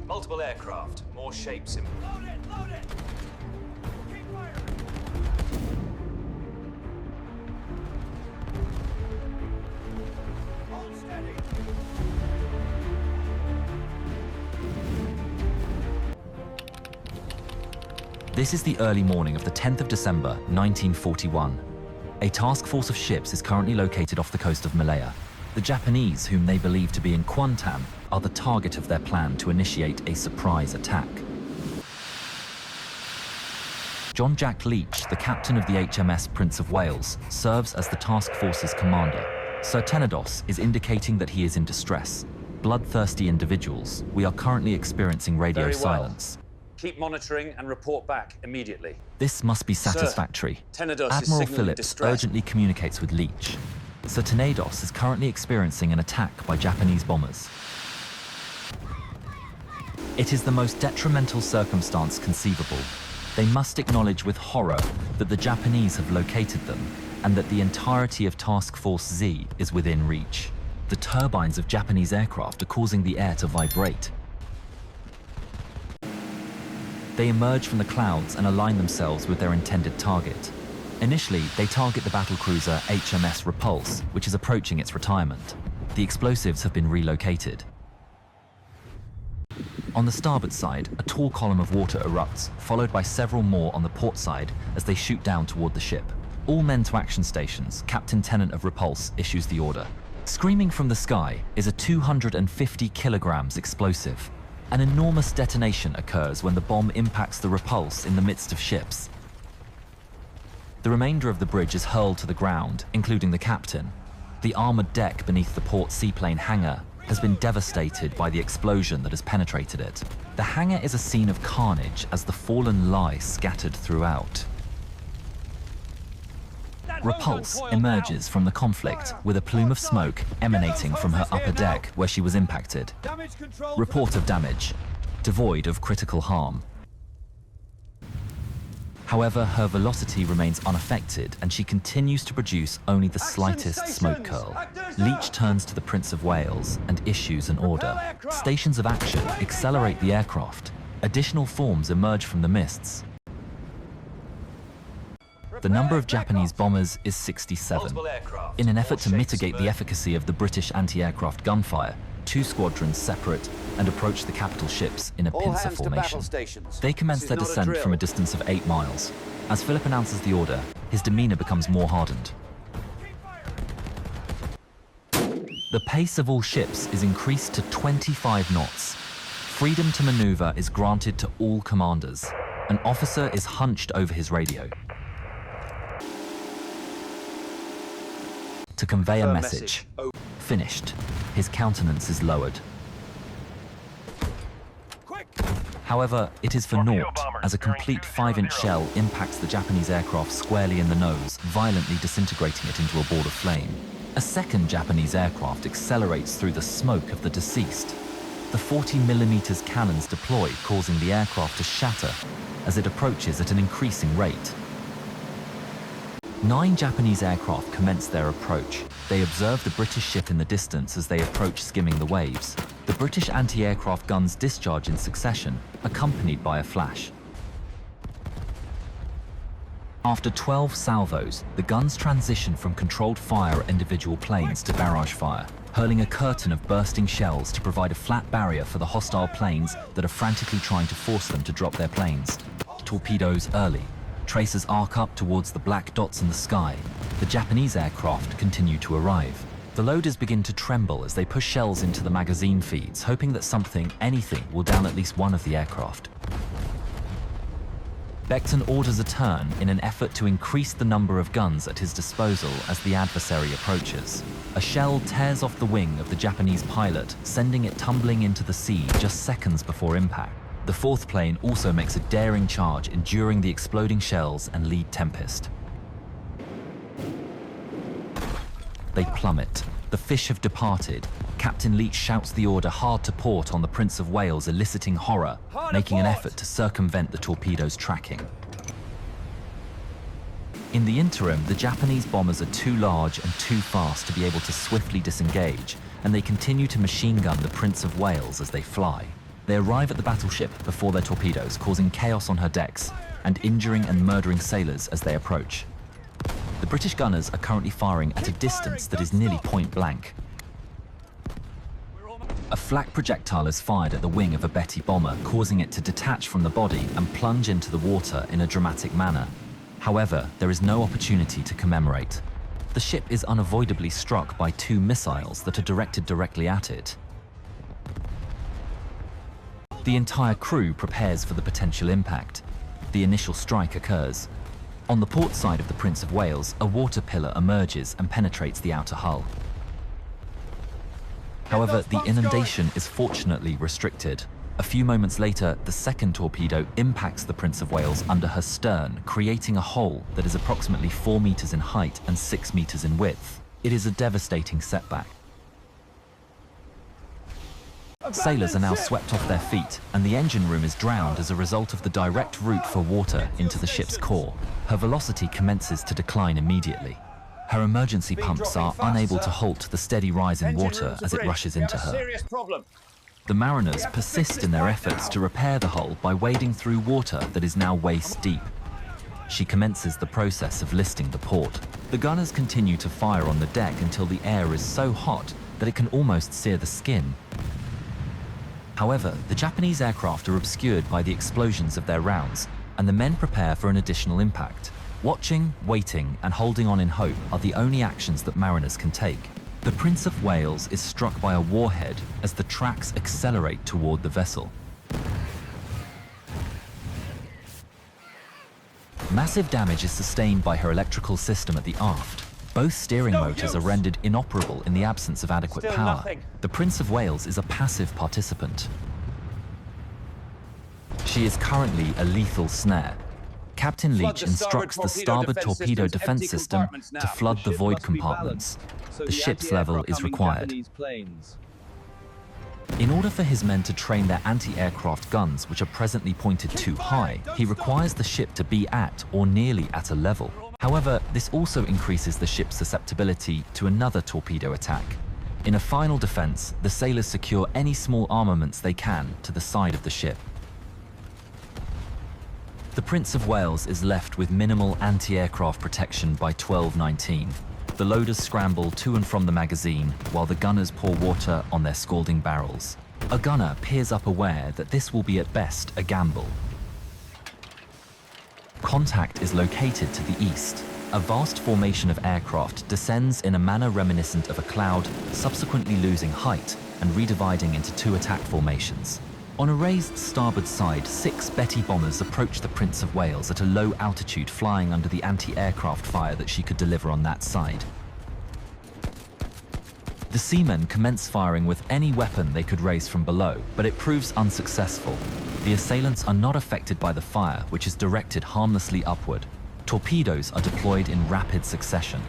Multiple aircraft, more shapes in... Load it! Load it! Keep firing! Hold steady! This is the early morning of the 10th of December, 1941. A task force of ships is currently located off the coast of Malaya. The Japanese, whom they believe to be in Kuantan, are the target of their plan to initiate a surprise attack. John Jack Leach, the captain of the HMS Prince of Wales, serves as the task force's commander. Sir Torpedoes is indicating that he is in distress. Bloodthirsty individuals, we are currently experiencing radio Very well. silence. Keep monitoring and report back immediately. This must be satisfactory. Tennant is Admiral signaling Phillips distress. urgently communicates with Leach. Sir Torpedoes is currently experiencing an attack by Japanese bombers. It is the most detrimental circumstance conceivable. They must acknowledge with horror that the Japanese have located them and that the entirety of Task Force Z is within reach. The turbines of Japanese aircraft are causing the air to vibrate. They emerge from the clouds and align themselves with their intended target. Initially, they target the battlecruiser HMS Repulse, which is approaching its retirement. The explosives have been relocated. On the starboard side, a tall column of water erupts, followed by several more on the port side as they shoot down toward the ship. All men to action stations, Captain Tennant of Repulse issues the order. Screaming from the sky is a 250 kilograms explosive. An enormous detonation occurs when the bomb impacts the Repulse in the midst of ships. The remainder of the bridge is hurled to the ground, including the captain. The armored deck beneath the port seaplane hangar has been devastated by the explosion that has penetrated it. The hangar is a scene of carnage as the fallen lie scattered throughout. Repulse emerges from the conflict with a plume of smoke emanating from her upper deck where she was impacted. Report of damage, devoid of critical harm. However, her velocity remains unaffected and she continues to produce only the slightest smoke curl. Leach turns to the Prince of Wales and issues an order. Stations of action accelerate the aircraft. Additional forms emerge from the mists. The number of Japanese bombers is 67. In an effort to mitigate the efficacy of the British anti-aircraft gunfire, 2 squadrons separate and approach the capital ships in a pincer formation. They commence their descent from a distance of 8 miles. As Philip announces the order, his demeanor becomes more hardened. The pace of all ships is increased to 25 knots. Freedom to maneuver is granted to all commanders. An officer is hunched over his radio to convey a message. Finished. His countenance is lowered. However, it is for naught, as a complete 5-inch shell impacts the Japanese aircraft squarely in the nose, violently disintegrating it into a ball of flame. A second Japanese aircraft accelerates through the smoke of the deceased. The 40mm cannons deploy, causing the aircraft to shatter as it approaches at an increasing rate. 9 Japanese aircraft commence their approach. They observe the British ship in the distance as they approach, skimming the waves. The British anti-aircraft guns discharge in succession, accompanied by a flash. After 12 salvos, the guns transition from controlled fire at individual planes to barrage fire, hurling a curtain of bursting shells to provide a flat barrier for the hostile planes that are frantically trying to force them to drop their planes. Torpedoes early. Tracers arc up towards the black dots in the sky. The Japanese aircraft continue to arrive. The loaders begin to tremble as they push shells into the magazine feeds, hoping that something, anything, will down at least one of the aircraft. Beckton orders a turn in an effort to increase the number of guns at his disposal as the adversary approaches. A shell tears off the wing of the Japanese pilot, sending it tumbling into the sea just seconds before impact. The 4th plane also makes a daring charge, enduring the exploding shells and lead tempest. They plummet. The fish have departed. Captain Leach shouts the order hard to port on the Prince of Wales, eliciting horror, making an effort to circumvent the torpedoes' tracking. In the interim, the Japanese bombers are too large and too fast to be able to swiftly disengage, and they continue to machine gun the Prince of Wales as they fly. They arrive at the battleship before their torpedoes, causing chaos on her decks and injuring and murdering sailors as they approach. The British gunners are currently firing at a distance that is nearly point blank. A flak projectile is fired at the wing of a Betty bomber, causing it to detach from the body and plunge into the water in a dramatic manner. However, there is no opportunity to commemorate. The ship is unavoidably struck by 2 missiles that are directed directly at it. The entire crew prepares for the potential impact. The initial strike occurs. On the port side of the Prince of Wales, a water pillar emerges and penetrates the outer hull. However, the inundation is fortunately restricted. A few moments later, the second torpedo impacts the Prince of Wales under her stern, creating a hole that is approximately 4 meters in height and 6 meters in width. It is a devastating setback. Sailors are now swept off their feet, and the engine room is drowned as a result of the direct route for water into the ship's core. Her velocity commences to decline immediately. Her emergency pumps are unable to halt the steady rise in water as it rushes into her. The mariners persist in their efforts to repair the hull by wading through water that is now waist deep. She commences the process of listing the port. The gunners continue to fire on the deck until the air is so hot that it can almost sear the skin. However, the Japanese aircraft are obscured by the explosions of their rounds, and the men prepare for an additional impact. Watching, waiting, and holding on in hope are the only actions that mariners can take. The Prince of Wales is struck by a warhead as the tracks accelerate toward the vessel. Massive damage is sustained by her electrical system at the aft. Both steering motors are rendered inoperable in the absence of adequate power. The Prince of Wales is a passive participant. She is currently a lethal snare. Captain Leach instructs the starboard torpedo defense system to flood the void compartments. The ship's level is required. In order for his men to train their anti-aircraft guns, which are presently pointed too high, he requires the ship to be at or nearly at a level. However, this also increases the ship's susceptibility to another torpedo attack. In a final defense, the sailors secure any small armaments they can to the side of the ship. The Prince of Wales is left with minimal anti-aircraft protection by 12:19. The loaders scramble to and from the magazine, while the gunners pour water on their scalding barrels. A gunner peers up aware that this will be at best a gamble. Contact is located to the east. A vast formation of aircraft descends in a manner reminiscent of a cloud, subsequently losing height and redividing into 2 attack formations. On a raised starboard side, 6 Betty bombers approach the Prince of Wales at a low altitude, flying under the anti-aircraft fire that she could deliver on that side. The seamen commence firing with any weapon they could raise from below, but it proves unsuccessful. The assailants are not affected by the fire, which is directed harmlessly upward. Torpedoes are deployed in rapid succession.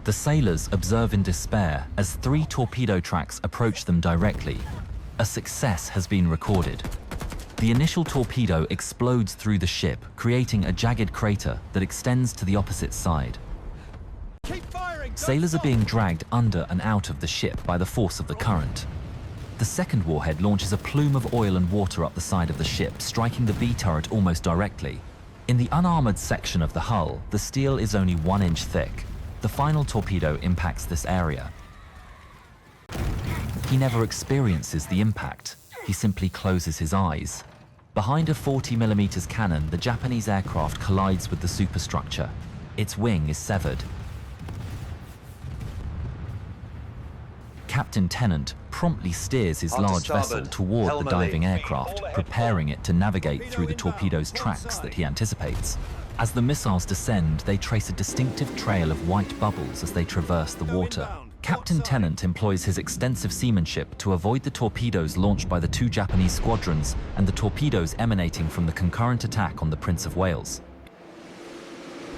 The sailors observe in despair as 3 torpedo tracks approach them directly. A success has been recorded. The initial torpedo explodes through the ship, creating a jagged crater that extends to the opposite side. Sailors are being dragged under and out of the ship by the force of the current. The second warhead launches a plume of oil and water up the side of the ship, striking the B turret almost directly. In the unarmored section of the hull, the steel is only 1 inch thick. The final torpedo impacts this area. He never experiences the impact. He simply closes his eyes. Behind a 40mm cannon, the Japanese aircraft collides with the superstructure. Its wing is severed. Captain Tennant promptly steers his large vessel toward the diving aircraft, preparing it to navigate through the torpedo's tracks that he anticipates. As the missiles descend, they trace a distinctive trail of white bubbles as they traverse the water. Captain Tennant employs his extensive seamanship to avoid the torpedoes launched by the 2 Japanese squadrons and the torpedoes emanating from the concurrent attack on the Prince of Wales.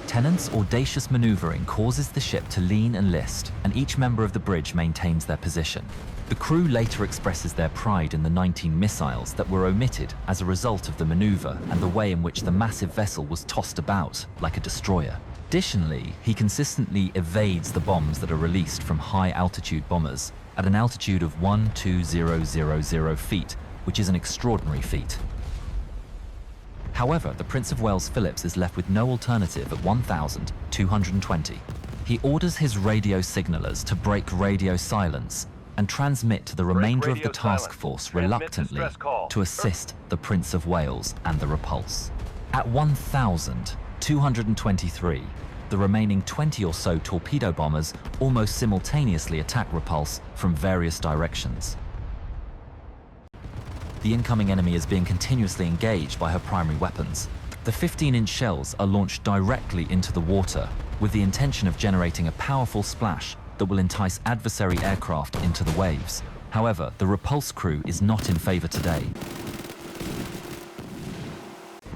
Tennant's audacious maneuvering causes the ship to lean and list, and each member of the bridge maintains their position. The crew later expresses their pride in the 19 missiles that were omitted as a result of the maneuver and the way in which the massive vessel was tossed about like a destroyer. Additionally, he consistently evades the bombs that are released from high-altitude bombers at an altitude of 120,000 feet, which is an extraordinary feat. However, the Prince of Wales Phillips is left with no alternative at 1,220. He orders his radio signalers to break radio silence and transmit to the remainder of the task force reluctantly to assist the Prince of Wales and the Repulse. At 1,223, the remaining 20 or so torpedo bombers almost simultaneously attack Repulse from various directions. The incoming enemy is being continuously engaged by her primary weapons. The 15-inch shells are launched directly into the water with the intention of generating a powerful splash that will entice adversary aircraft into the waves. However, the Repulse crew is not in favor today.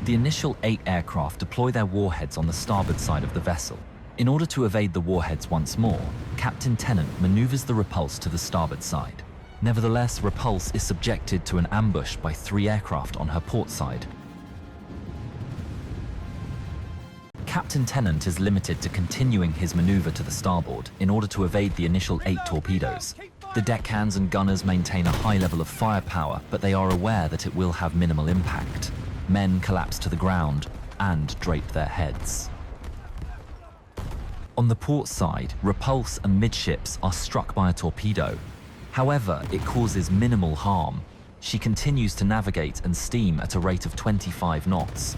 The initial 8 aircraft deploy their warheads on the starboard side of the vessel. In order to evade the warheads once more, Captain Tennant maneuvers the Repulse to the starboard side. Nevertheless, Repulse is subjected to an ambush by 3 aircraft on her port side. Captain Tennant is limited to continuing his maneuver to the starboard in order to evade the initial 8 torpedoes. The deckhands and gunners maintain a high level of firepower, but they are aware that it will have minimal impact. Men collapse to the ground and drape their heads. On the port side, Repulse and midships are struck by a torpedo. However, it causes minimal harm. She continues to navigate and steam at a rate of 25 knots.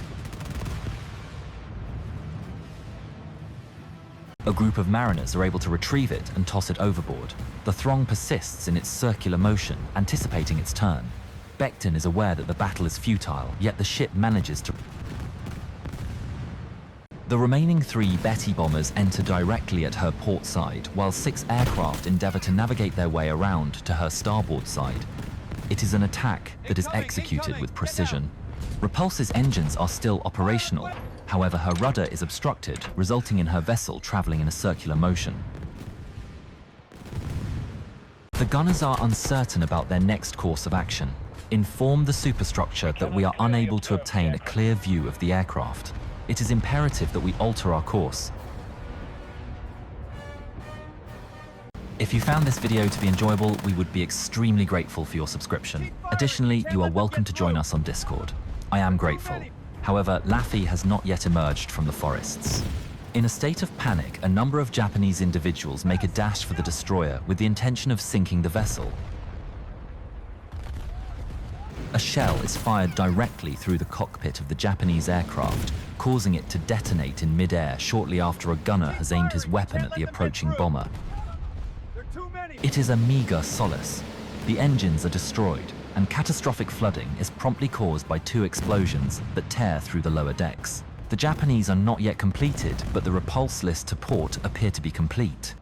A group of mariners are able to retrieve it and toss it overboard. The throng persists in its circular motion, anticipating its turn. Beckton is aware that the battle is futile, yet the ship manages to... The remaining 3 Betty bombers enter directly at her port side, while 6 aircraft endeavor to navigate their way around to her starboard side. It is an attack that is executed with precision. Repulse's engines are still operational. However, her rudder is obstructed, resulting in her vessel traveling in a circular motion. The gunners are uncertain about their next course of action. Inform the superstructure that we are unable to obtain a clear view of the aircraft. It is imperative that we alter our course. If you found this video to be enjoyable, we would be extremely grateful for your subscription. Additionally, you are welcome to join us on Discord. I am grateful. However, Laffy has not yet emerged from the forests. In a state of panic, a number of Japanese individuals make a dash for the destroyer with the intention of sinking the vessel. A shell is fired directly through the cockpit of the Japanese aircraft, causing it to detonate in mid-air shortly after a gunner has aimed his weapon at the approaching bomber. It is a meager solace. The engines are destroyed, and catastrophic flooding is promptly caused by 2 explosions that tear through the lower decks. The Japanese are not yet completed, but the Repulse list to port appear to be complete.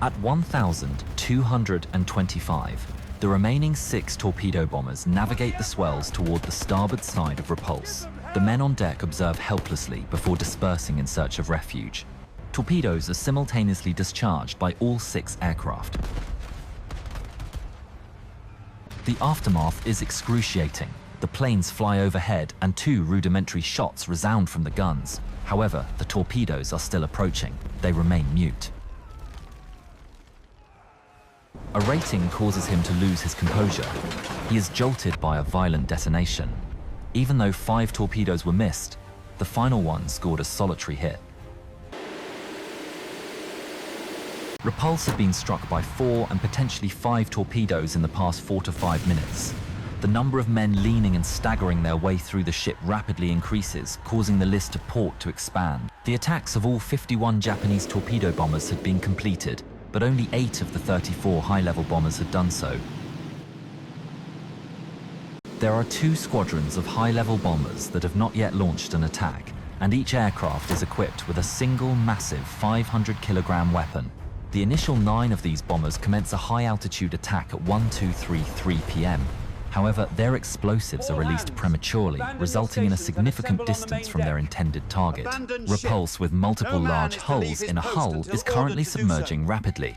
At 1,225, the remaining 6 torpedo bombers navigate the swells toward the starboard side of Repulse. The men on deck observe helplessly before dispersing in search of refuge. Torpedoes are simultaneously discharged by all 6 aircraft. The aftermath is excruciating. The planes fly overhead and 2 rudimentary shots resound from the guns. However, the torpedoes are still approaching. They remain mute. A rating causes him to lose his composure. He is jolted by a violent detonation. Even though 5 torpedoes were missed, the final one scored a solitary hit. Repulse had been struck by 4 and potentially 5 torpedoes in the past 4 to 5 minutes. The number of men leaning and staggering their way through the ship rapidly increases, causing the list to port to expand. The attacks of all 51 Japanese torpedo bombers had been completed, but only 8 of the 34 high-level bombers had done so. There are 2 squadrons of high-level bombers that have not yet launched an attack, and each aircraft is equipped with a single massive 500-kilogram weapon. The initial 9 of these bombers commence a high-altitude attack at 1233 p.m. However, their explosives are released prematurely, resulting in a significant distance from their intended target. Repulse, with multiple large holes in a hull, is currently submerging rapidly.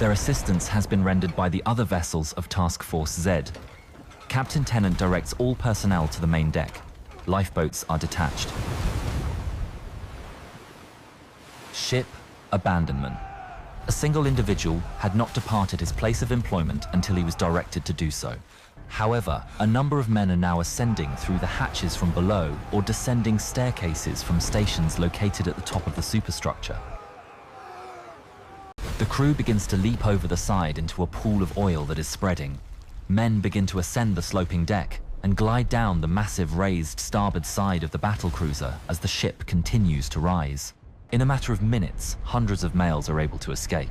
Their assistance has been rendered by the other vessels of Task Force Z. Captain Tennant directs all personnel to the main deck. Lifeboats are detached. Ship abandonment. A single individual had not departed his place of employment until he was directed to do so. However, a number of men are now ascending through the hatches from below or descending staircases from stations located at the top of the superstructure. The crew begins to leap over the side into a pool of oil that is spreading. Men begin to ascend the sloping deck and glide down the massive raised starboard side of the battlecruiser as the ship continues to rise. In a matter of minutes, hundreds of males are able to escape.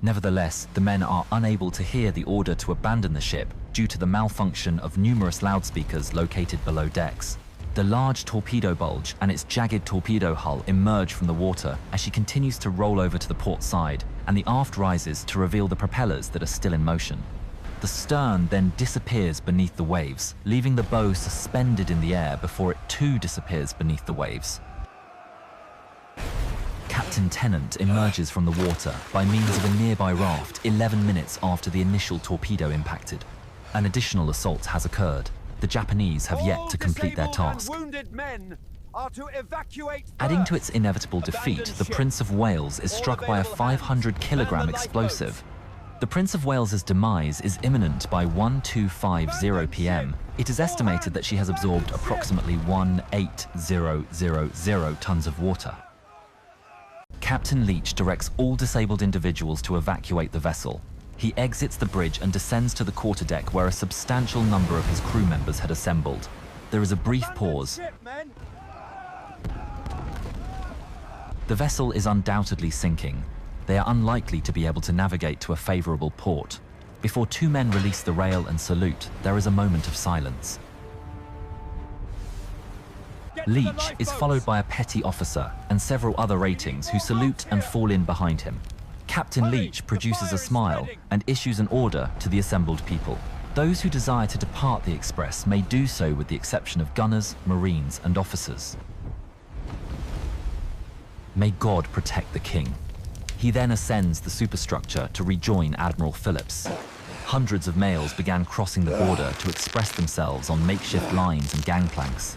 Nevertheless, the men are unable to hear the order to abandon the ship due to the malfunction of numerous loudspeakers located below decks. The large torpedo bulge and its jagged torpedo hull emerge from the water as she continues to roll over to the port side, and the aft rises to reveal the propellers that are still in motion. The stern then disappears beneath the waves, leaving the bow suspended in the air before it too disappears beneath the waves. Captain Tennant emerges from the water by means of a nearby raft 11 minutes after the initial torpedo impacted. An additional assault has occurred. The Japanese have yet to complete their task. Adding to its inevitable defeat, the Prince of Wales is struck by a 500-kilogram explosive. The Prince of Wales's demise is imminent by 1250 p.m. It is estimated that she has absorbed approximately 18,000 tons of water. Captain Leach directs all disabled individuals to evacuate the vessel. He exits the bridge and descends to the quarterdeck where a substantial number of his crew members had assembled. There is a brief pause. The vessel is undoubtedly sinking. They are unlikely to be able to navigate to a favorable port. Before two men release the rail and salute, there is a moment of silence. Leach is followed by a petty officer and several other ratings who salute and fall in behind him. Captain Leach produces a smile and issues an order to the assembled people. Those who desire to depart the Express may do so with the exception of gunners, marines, and officers. May God protect the King. He then ascends the superstructure to rejoin Admiral Phillips. Hundreds of males began crossing the border to express themselves on makeshift lines and gangplanks.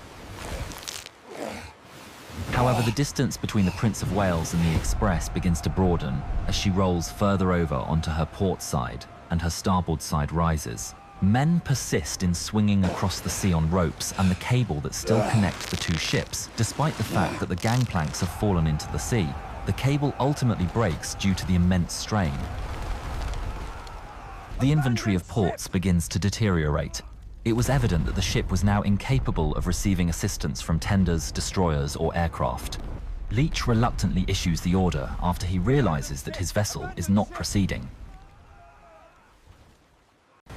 However, the distance between the Prince of Wales and the Express begins to broaden as she rolls further over onto her port side and her starboard side rises. Men persist in swinging across the sea on ropes and the cable that still connects the two ships, despite the fact that the gangplanks have fallen into the sea. The cable ultimately breaks due to the immense strain. The inventory of ports begins to deteriorate. It was evident that the ship was now incapable of receiving assistance from tenders, destroyers, or aircraft. Leach reluctantly issues the order after he realizes that his vessel is not proceeding.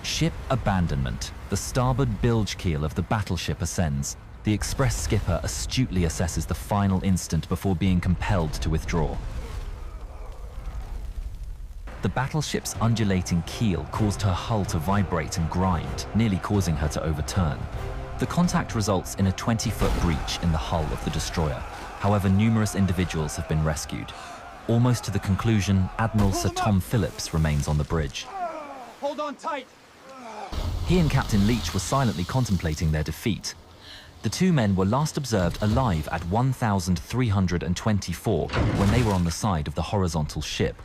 Ship abandonment. The starboard bilge keel of the battleship ascends. The Express skipper astutely assesses the final instant before being compelled to withdraw. The battleship's undulating keel caused her hull to vibrate and grind, nearly causing her to overturn. The contact results in a 20-foot breach in the hull of the destroyer. However, numerous individuals have been rescued. Almost to the conclusion, Admiral Sir Tom Phillips remains on the bridge. Hold on tight! He and Captain Leach were silently contemplating their defeat. The two men were last observed alive at 1324 when they were on the side of the horizontal ship,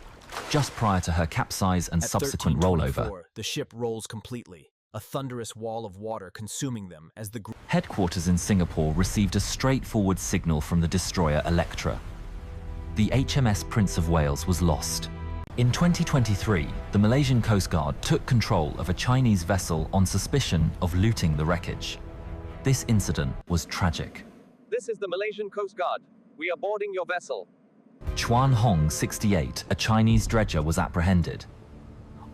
just prior to her capsize and subsequent rollover. The ship rolls completely, a thunderous wall of water consuming them as the Headquarters in Singapore received a straightforward signal from the destroyer Electra. The HMS Prince of Wales was lost. In 2023, the Malaysian Coast Guard took control of a Chinese vessel on suspicion of looting the wreckage. This incident was tragic. This is the Malaysian Coast Guard. We are boarding your vessel. Chuan Hong 68, a Chinese dredger, was apprehended.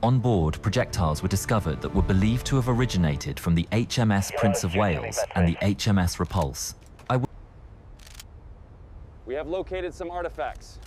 On board, projectiles were discovered that were believed to have originated from the HMS Prince of Wales and the HMS Repulse. We have located some artifacts.